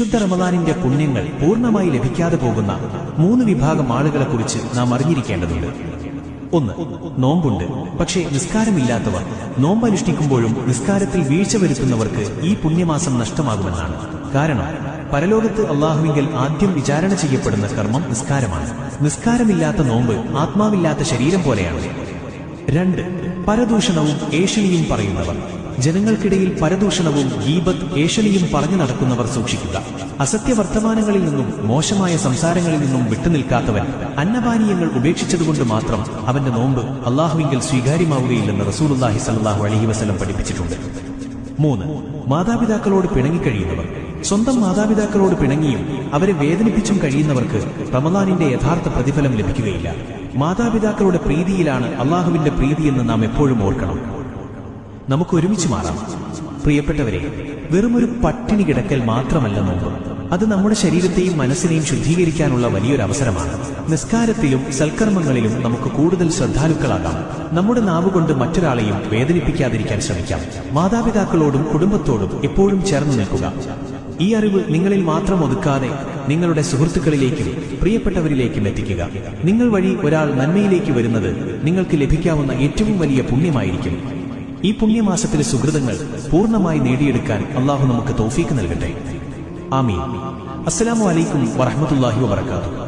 വിശുദ്ധ റമദാനിന്റെ പുണ്യങ്ങൾ പൂർണ്ണമായി ലഭിക്കാതെ പോകുന്ന 3 വിഭാഗം ആളുകളെക്കുറിച്ച് നാം അറിഞ്ഞിരിക്കേണ്ടതുണ്ട്. 1. നോമ്പുണ്ട്, പക്ഷേ നിസ്കാരമില്ലാത്തവർ. നോമ്പനുഷ്ഠിക്കുമ്പോഴും നിസ്കാരത്തിൽ വീഴ്ച വരുത്തുന്നവർക്ക് ഈ പുണ്യമാസം നഷ്ടമാകുമെന്നാണ്. കാരണം പരലോകത്ത് അള്ളാഹുവിങ്കൽ ആദ്യം വിചാരണ ചെയ്യപ്പെടുന്ന കർമ്മം നിസ്കാരമാണ്. നിസ്കാരമില്ലാത്ത നോമ്പ് ആത്മാവില്ലാത്ത ശരീരം പോലെയാണ്. 2. പരദൂഷണവും ഏഷണിയും പറയുന്നവർ. ജനങ്ങൾക്കിടയിൽ പരദൂഷണവും ഗീബത്ത് ഏഷണിയും പറഞ്ഞു നടക്കുന്നവർ സൂക്ഷിക്കുക. അസത്യവർത്തമാനങ്ങളിൽ നിന്നും മോശമായ സംസാരങ്ങളിൽ നിന്നും വിട്ടുനിൽക്കാത്തവൻ അന്നപാനീയങ്ങൾ ഉപേക്ഷിച്ചതുകൊണ്ട് മാത്രം അവന്റെ നോമ്പ് അള്ളാഹുവിങ്കൽ സ്വീകാര്യമാവുകയില്ലെന്ന് റസൂലുള്ളാഹി സ്വല്ലല്ലാഹു അലൈഹി വസല്ലം പഠിപ്പിച്ചിട്ടുണ്ട്. 3. മാതാപിതാക്കളോട് പിണങ്ങിക്കഴിയുന്നവർ. സ്വന്തം മാതാപിതാക്കളോട് പിണങ്ങിയും അവരെ വേദനിപ്പിച്ചും കഴിയുന്നവർക്ക് റമദാനിന്റെ യഥാർത്ഥ പ്രതിഫലം ലഭിക്കുകയില്ല. മാതാപിതാക്കളുടെ പ്രീതിയിലാണ് അള്ളാഹുവിന്റെ പ്രീതിയെന്ന് നാം എപ്പോഴും ഓർക്കണം. നമുക്ക് ഒരുമിച്ച് മാറാം. പ്രിയപ്പെട്ടവരെ, വെറുമൊരു പട്ടിണി കിടക്കൽ മാത്രമല്ല നോമ്പ്. അത് നമ്മുടെ ശരീരത്തെയും മനസ്സിനെയും ശുദ്ധീകരിക്കാനുള്ള വലിയൊരു അവസരമാണ്. നിസ്കാരത്തിലും സൽക്കർമ്മങ്ങളിലും നമുക്ക് കൂടുതൽ ശ്രദ്ധാലുക്കളാകാം. നമ്മുടെ നാവുകൊണ്ട് മറ്റൊരാളെയും വേദനിപ്പിക്കാതിരിക്കാൻ ശ്രമിക്കാം. മാതാപിതാക്കളോടും കുടുംബത്തോടും എപ്പോഴും ചേർന്ന് നിൽക്കുക. ഈ അറിവ് നിങ്ങളിൽ മാത്രം ഒതുക്കാതെ നിങ്ങളുടെ സുഹൃത്തുക്കളിലേക്കും പ്രിയപ്പെട്ടവരിലേക്കും എത്തിക്കുക. നിങ്ങൾ വഴി ഒരാൾ നന്മയിലേക്ക് വരുന്നത് നിങ്ങൾക്ക് ലഭിക്കാവുന്ന ഏറ്റവും വലിയ പുണ്യമായിരിക്കും. ഈ പുണ്യമാസത്തിലെ സുഹൃതങ്ങൾ പൂർണ്ണമായി നേടിയെടുക്കാൻ അള്ളാഹു നമുക്ക് തൗഫീക്ക് നൽകട്ടെ. ആമീൻ. അസ്സലാമു അലൈക്കും വറഹ്മത്തുള്ളാഹി വബറകാതുഹു.